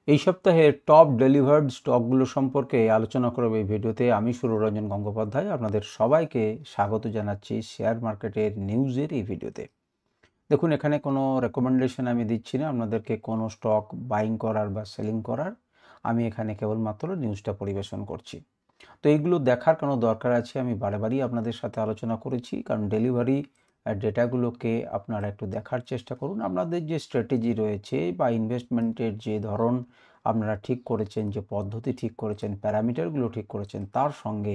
এই সপ্তাহের top delivered স্টকগুলো সম্পর্কে আলোচনা করব এই ভিডিওতে। আমি সুররঞ্জন গঙ্গোপাধ্যায় আপনাদের সবাইকে স্বাগত জানাচ্ছি শেয়ার মার্কেটের নিউজের এই ভিডিওতে। দেখুন, এখানে কোনো রেকমেন্ডেশন আমি দিচ্ছি না আপনাদেরকে কোনো স্টক বাইং করার বা সেলিং করার। আমি এখানে কেবলমাত্র নিউজটা পরিবেশন করছি। তো এইগুলো দেখার কোনো দরকার আছে, আমি বারেবারই আপনাদের সাথে আলোচনা করেছি। কারণ ডেলিভারি ডেটাগুলোকে আপনারা একটু দেখার চেষ্টা করুন। আপনাদের যে স্ট্র্যাটেজি রয়েছে বা ইনভেস্টমেন্টের যে ধরন আপনারা ঠিক করেছেন, যে পদ্ধতি ঠিক করেছেন, প্যারামিটারগুলো ঠিক করেছেন, তার সঙ্গে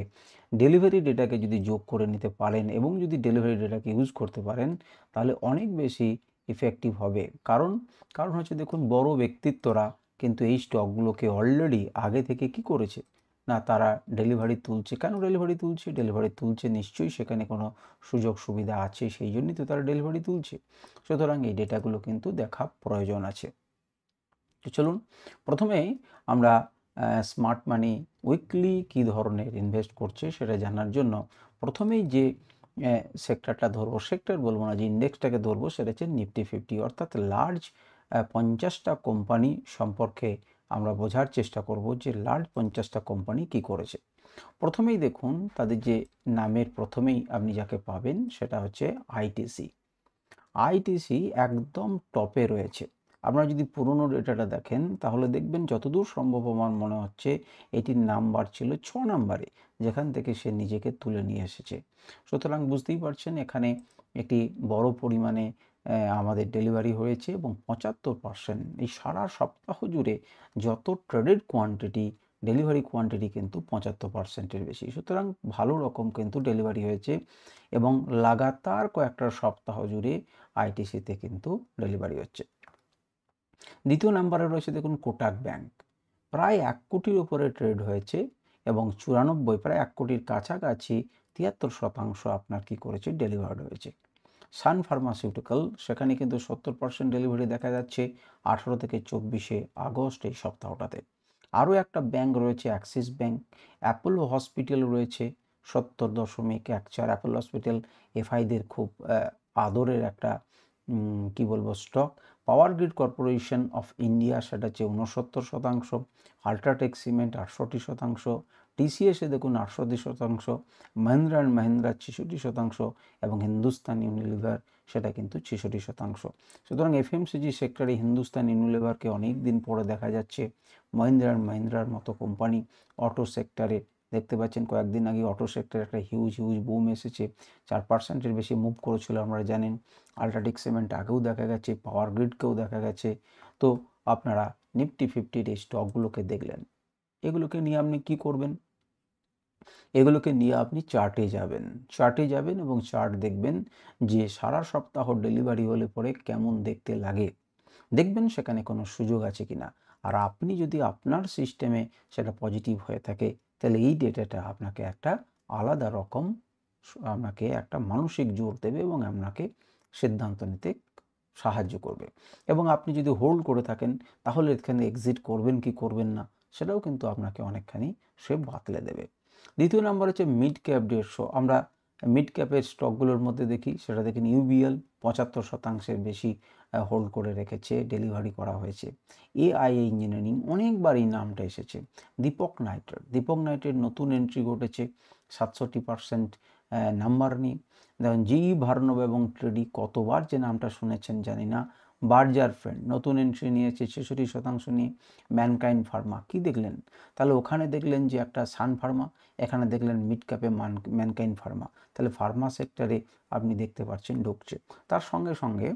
ডেলিভারি ডেটাকে যদি যোগ করে নিতে পারেন এবং যদি ডেলিভারি ডেটাকে ইউজ করতে পারেন, তাহলে অনেক বেশি ইফেক্টিভ হবে। কারণ কারণ হচ্ছে, দেখুন, বড় ব্যক্তিত্বরা কিন্তু এই স্টকগুলোকে অলরেডি আগে থেকে কি করেছে না, তারা ডেলিভারি তুলছে। কেন ডেলিভারি তুলছে? ডেলিভারি তুলছে নিশ্চয়ই সেখানে কোনো সুযোগ সুবিধা আছে, সেই জন্যই তো তারা ডেলিভারি তুলছে। সুতরাং এই ডেটাগুলো কিন্তু দেখা প্রয়োজন আছে। তো চলুন, প্রথমেই আমরা স্মার্ট মানি উইকলি কী ধরনের ইনভেস্ট করছে সেটা জানার জন্য প্রথমেই যে সেক্টরটা ধরবো, সেক্টর বলবো না, যে ইন্ডেক্সটাকে ধরবো, সেটা হচ্ছে নিফটি 50, অর্থাৎ লার্জ 50টা কোম্পানি সম্পর্কে আমরা বোঝার চেষ্টা করব যে লার্জ 50টা কোম্পানি কি করেছে। প্রথমেই দেখুন, তাদের যে নামের প্রথমেই আপনি যাকে পাবেন সেটা হচ্ছে আইটিসি। আইটিসি একদম টপে রয়েছে। আপনারা যদি পুরনো ডেটাটা দেখেন তাহলে দেখবেন, যতদূর সম্ভব আমার মনে হচ্ছে এটির নাম্বার ছিল 6 নাম্বারে, যেখান থেকে সে নিজেকে তুলে নিয়ে এসেছে। সুতরাং বুঝতেই পারছেন, এখানে একটি বড় পরিমাণে আমাদের ডেলিভারি হয়েছে এবং 75% এই সারা সপ্তাহ জুড়ে যত ট্রেডেড কোয়ান্টিটি, ডেলিভারি কোয়ান্টিটি কিন্তু 75%-এর বেশি। সুতরাং ভালো রকম কিন্তু ডেলিভারি হয়েছে এবং লাগাতার কয়েকটা সপ্তাহ জুড়ে আইটিসিতে কিন্তু ডেলিভারি হচ্ছে। দ্বিতীয় নাম্বারে রয়েছে, দেখুন, কোটাক ব্যাংক। প্রায় 1 কোটির উপরে ট্রেড হয়েছে এবং 94, প্রায় 1 কোটির কাছাকাছি 73% আপনার কি করেছে, ডেলিভার্ড হয়েছে। সান ফার্মাসিউটিক্যাল, সেখানে কিন্তু 70% ডেলিভারি দেখা যাচ্ছে 18 থেকে 24 আগস্ট এই সপ্তাহটাতে। আরও একটা ব্যাংক রয়েছে অ্যাক্সিস ব্যাংক। অ্যাপোলো হসপিটাল রয়েছে 70.14। অ্যাপোলো হসপিটাল এফআইদের খুব আদরের একটা কি বলবো stock. Power grid corporation of India, সেটা হচ্ছে 69%। UltraTech cement 68%। টিসিএসে দেখুন 68%। মহিন্দ্রা অ্যান্ড মহিন্দ্রা 66% এবং হিন্দুস্তান ইউনিলিভার সেটা কিন্তু 66%। সুতরাং এফএমসিজি সেক্টরে হিন্দুস্তান ইউনিলিভারকে অনেক দিন পরে দেখা যাচ্ছে। মহিন্দ্রা অ্যান্ড মহিন্দ্রার মতো কোম্পানি অটো সেক্টরে দেখতে পাচ্ছেন, কয়েকদিন আগে অটো সেক্টরে একটা হিউজ বুম এসেছে, 4%-এর বেশি মুভ করেছিল, আমরা জানেন। আল্ট্রাটেক সিমেন্ট আগেও দেখা গেছে, পাওয়ার গ্রিডকেও দেখা গেছে। তো আপনারা নিফটি 50-র এই স্টকগুলোকে দেখলেন, এগুলোকে নিয়ে আপনি কি করবেন? এগুলোকে নিয়ে আপনি চার্টে যাবেন এবং চার্ট দেখবেন যে সারা সপ্তাহ ডেলিভারি হলে পরে কেমন দেখতে লাগে। দেখবেন সেখানে কোনো সুযোগ আছে কিনা। আর আপনি যদি আপনার সিস্টেমে সেটা পজিটিভ হয়ে থাকে, তাহলে এই ডেটাটা আপনাকে একটা আলাদা রকম আপনাকে একটা মানসিক জোর দেবে এবং আপনাকে সিদ্ধান্ত নিতে সাহায্য করবে। এবং আপনি যদি হোল্ড করে থাকেন, তাহলে এখানে এক্সিট করবেন কি করবেন না, সেটাও কিন্তু আপনাকে অনেকখানি সে বাতলে দেবে। দ্বিতীয় নাম্বার হচ্ছে মিড ক্যাপ 150। আমরা মিড ক্যাপের স্টকগুলোর মধ্যে দেখি, সেটা দেখেন ইউবিএল 75%-এর বেশি হোল্ড করে রেখেছে, ডেলিভারি করা হয়েছে। এআইএ ইঞ্জিনিয়ারিং, অনেকবার এই নামটা এসেছে। দীপক নাইট্রেট নতুন এন্ট্রি ঘটেছে, 67% নাম্বার নিয়ে। দেখুন জিই ভার্নভ এবং ট্রেডি, কতবার যে নামটা শুনেছেন জানি না। বার্জার ফ্রেন্ড নতুন এন্ট্রি নিয়েছে 66% নিয়ে। ম্যানকাইন্ড ফার্মা, কি দেখলেন? তাহলে ওখানে দেখলেন যে একটা সান ফার্মা, এখানে দেখলেন মিড ক্যাপে ম্যানকাইন্ড ফার্মা। তাহলে ফার্মা সেক্টরে আপনি দেখতে পাচ্ছেন ঢুকছে। তার সঙ্গে সঙ্গে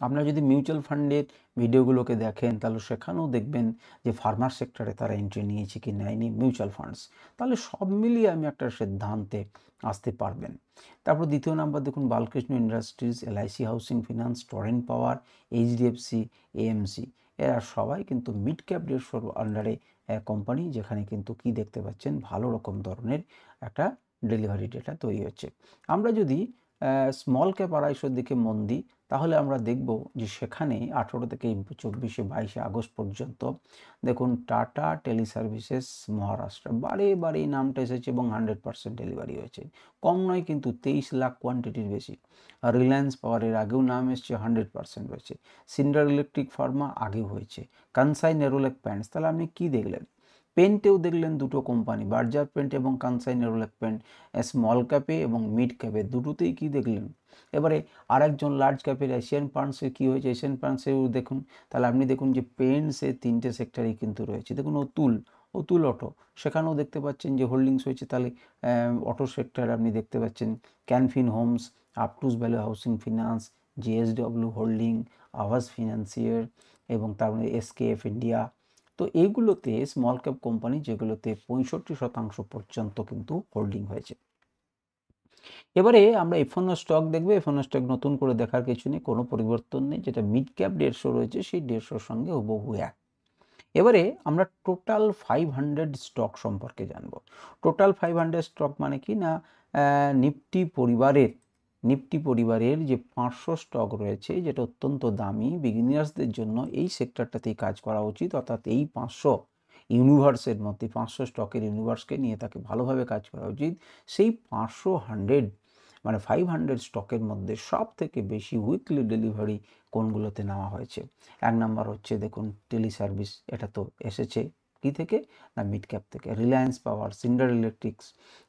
আপনারা যদি মিউচুয়াল ফান্ডের ভিডিওগুলোকে দেখেন, তাহলে সেখানেও দেখবেন যে ফার্মার সেক্টরে তারা এন্ট্রি নিয়েছে কি নেয়নি মিউচুয়াল ফান্ডস। তাহলে সব মিলিয়ে আমি একটা সিদ্ধান্তে আসতে পারবেন। তারপর দ্বিতীয় নাম্বার দেখুন, Balkrishna industries, LIC housing finance, Torrent power, HDFC, AMC, এরা সবাই কিন্তু মিড ক্যাপ 150-র আন্ডারে কোম্পানি, যেখানে কিন্তু কি দেখতে পাচ্ছেন, ভালো রকম ধরনের একটা ডেলিভারি ডেটা তৈরি হচ্ছে। আমরা যদি স্মল ক্যাপ 250-র দিকে মন দিই, তাহলে আমরা দেখব যে সেখানে 18 থেকে 24-22 আগস্ট পর্যন্ত দেখুন টাটা টেলিসার্ভিসেস মহারাষ্ট্র বারে বারে এই নামটা এসেছে এবং 100% ডেলিভারি হয়েছে, কম নয় কিন্তু 23 লাখ কোয়ান্টিটির বেশি। রিলায়েন্স পাওয়ারের আগেও নাম এসছে, 100% রয়েছে। সিন্ডার ইলেকট্রিক ফার্মা আগেও হয়েছে। কানসাই নেরোলেক প্যান্টস, তাহলে আপনি কি দেখলেন? পেন্টেও দেখলেন দুটো কোম্পানি, বার্জার পেন্ট এবং কানসাই নেরোলেক পেন্ট, স্মল ক্যাপে এবং মিড ক্যাপে দুটোতেই কি দেখলেন। এবারে আরেকজন লার্জ ক্যাপের এশিয়ান পান্টসে কী হয়েছে, এশিয়ান পান্টসেও দেখুন, তাহলে আপনি দেখুন যে পেন্টসে 3টে সেক্টরই কিন্তু রয়েছে। দেখুন অতুল অটো, সেখানেও দেখতে পাচ্ছেন যে হোল্ডিংস হয়েছে। তাহলে অটো সেক্টর আপনি দেখতে পাচ্ছেন Can Fin homes, Aptus value housing finance, JSW holding, Aavas financier এবং তারপরে এসকেএফ ইন্ডিয়া। তো এইগুলোতে স্মল ক্যাপ কোম্পানি যেগুলোতে 65% পর্যন্ত কিন্তু হোল্ডিং হয়েছে। এবারে আমরা F1 স্টক দেখবো। F1 স্টক নতুন করে দেখার কিছু নেই, কোনো পরিবর্তন নেই। যেটা মিড ক্যাপ 150 রয়েছে সেই 150-র সঙ্গে হুবহু এক। এবারে আমরা টোটাল 500 স্টক সম্পর্কে জানবো। টোটাল 500 স্টক মানে কি না, নিফটি পরিবারের যে 500 স্টক রয়েছে, যেটা অত্যন্ত দামি বিগিনার্সদের জন্য এই সেক্টরটাতেই কাজ করা উচিত। অর্থাৎ এই 500 ইউনিভার্সের মধ্যে 500 স্টকের ইউনিভার্সকে নিয়ে তাকে ভালোভাবে কাজ করা উচিত। সেই 500 মানে 500 স্টকের মধ্যে সব থেকে বেশি উইকলি ডেলিভারি কোনগুলোতে নেওয়া হয়েছে। 1 নাম্বার হচ্ছে দেখুন টেলি সার্ভিস, এটা তো এসেছে কি থেকে না মিড ক্যাপ থেকে। রিলায়েন্স পাওয়ার, সিন্ডার ইলেকট্রিক্স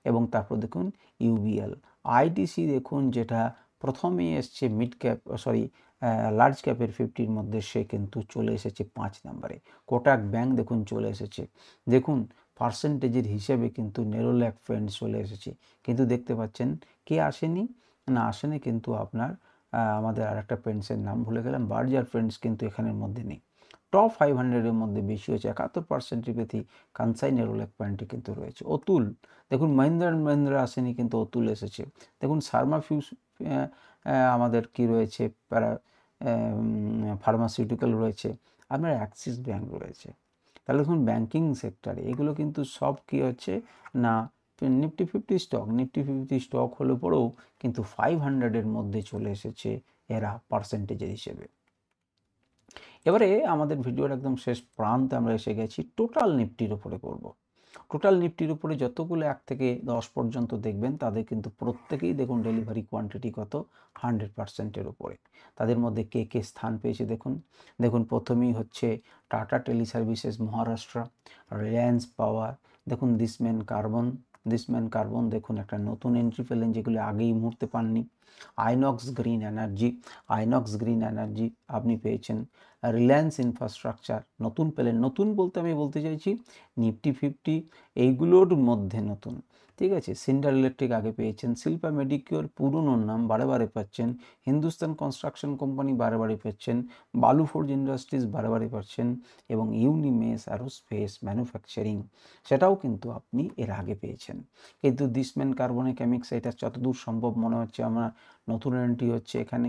এবং তারপর দেখুন ইউবিএল। আইটিসি দেখুন যেটা প্রথমেই এসছে মিড ক্যাপ লার্জ ক্যাপের 50-র মধ্যে, সে কিন্তু চলে এসেছে 5 নম্বরে। কোটাক ব্যাংক দেখুন চলে এসেছে। দেখুন পার্সেন্টেজের হিসেবে কিন্তু নেরোল্যাক ফ্রেন্ডস চলে এসেছে, কিন্তু দেখতে পাচ্ছেন কে আসেনি না, আসেনি কিন্তু আপনার আমাদের আরেকটা ফ্রেন্ডসের নাম ভুলে গেলাম, বার্জার ফ্রেন্ডস কিন্তু এখানের মধ্যে নেই। টপ 500-এর মধ্যে বেশি হয়েছে 71% বেশি কানসাই নেরোল্যাক পয়েন্টে কিন্তু রয়েছে। অতুল দেখুন মহিন্দ্রা আসেনি কিন্তু অতুল এসেছে। দেখুন সার্মা ফিউস আমাদের কি রয়েছে, ফার্মাসিউটিক্যাল রয়েছে, আপনার অ্যাক্সিস ব্যাঙ্ক রয়েছে। তাহলে দেখুন ব্যাঙ্কিং সেক্টরে এগুলো কিন্তু সব কি হচ্ছে না নিফটি 50 স্টক হলে পরেও কিন্তু 500-এর মধ্যে চলে এসেছে এরা পার্সেন্টেজের হিসেবে। এবারে আমাদের ভিডিওর একদম শেষ প্রান্তে আমরা এসে গেছি। টোটাল নিফটির উপরে করব। টোটাল নিফটির উপরে যতগুলো 1 থেকে 10 পর্যন্ত দেখবেন তাদের কিন্তু প্রত্যেকেই দেখুন ডেলিভারি কোয়ান্টিটি কত 100%-এর উপরে। তাদের মধ্যে কে কে স্থান পেয়েছে দেখুন প্রথমেই হচ্ছে টাটা টেলিসার্ভিসেস মহারাষ্ট্র, রিলায়েন্স পাওয়ার, দেখুন দিসম্যান কার্বন দেখুন একটা নতুন এন্ট্রি পেলেন, যেগুলো আগেই মুহূর্তে পাননি। আইনক্স গ্রিন এনার্জি আপনি পেয়েছেন। রিলায়েন্স ইনফ্রাস্ট্রাকচার নতুন পেলেন, নতুন বলতে আমি বলতে চাইছি নিফটি 50 এইগুলোর মধ্যে নতুন, ঠিক আছে। সিন্ডার ইলেকট্রিক আগে পেয়েছেন, শিল্পা মেডিকিওর পুরনোর নাম বারে পাচ্ছেন, হিন্দুস্তান কনস্ট্রাকশন কোম্পানি বারে পাচ্ছেন, বালু ফোর্জ ইন্ডাস্ট্রিজ বারে পাচ্ছেন এবং ইউনিমেস অ্যারোস্পেস ম্যানুফ্যাকচারিং সেটাও কিন্তু আপনি এর আগে পেয়েছেন। কিন্তু দিসম্যান কার্বনিক এটা যতদূর সম্ভব মনে হচ্ছে আমার নতুন এন্ট্রি হচ্ছে এখানে।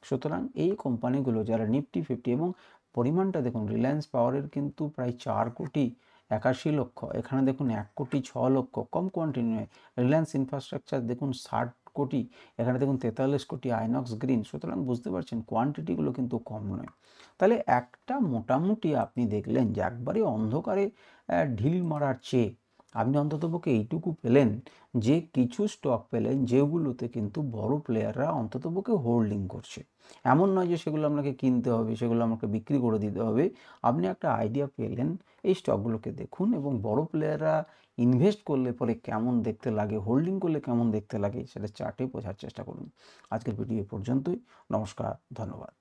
সুতরাং এই কোম্পানিগুলো যারা নিফটি 50 এবং পরিমাণটা দেখুন, রিলায়েন্স পাওয়ারের কিন্তু প্রায় 4,81,00,000, এখানে দেখুন 1,06,00,000, কম কোয়ান্টিটি নয়। রিলায়েন্স ইনফ্রাস্ট্রাকচার দেখুন 60 কোটি, এখানে দেখুন 43 কোটি। আইনক্স গ্রিন, সুতরাং বুঝতে পারছেন কোয়ান্টিটিগুলো কিন্তু কম নয়। তাহলে একটা মোটামুটি আপনি দেখলেন যে একবারে অন্ধকারে ঢিল মারার চেয়ে আপনি অন্ততপক্ষে এইটুকু পেলেন যে কিছু স্টক পেলেন যেগুলোতে কিন্তু বড় প্লেয়াররা অন্ততপক্ষে হোল্ডিং করছে। এমন নয় যে সেগুলো আপনাকে কিনতে হবে, সেগুলো আমাকে বিক্রি করে দিতে হবে। আপনি একটা আইডিয়া পেলেন, এই স্টকগুলোকে দেখুন এবং বড় প্লেয়াররা ইনভেস্ট করলে পরে কেমন দেখতে লাগে, হোল্ডিং করলে কেমন দেখতে লাগে সেটা চার্টে বোঝার চেষ্টা করুন। আজকের ভিডিও পর্যন্তই। নমস্কার, ধন্যবাদ।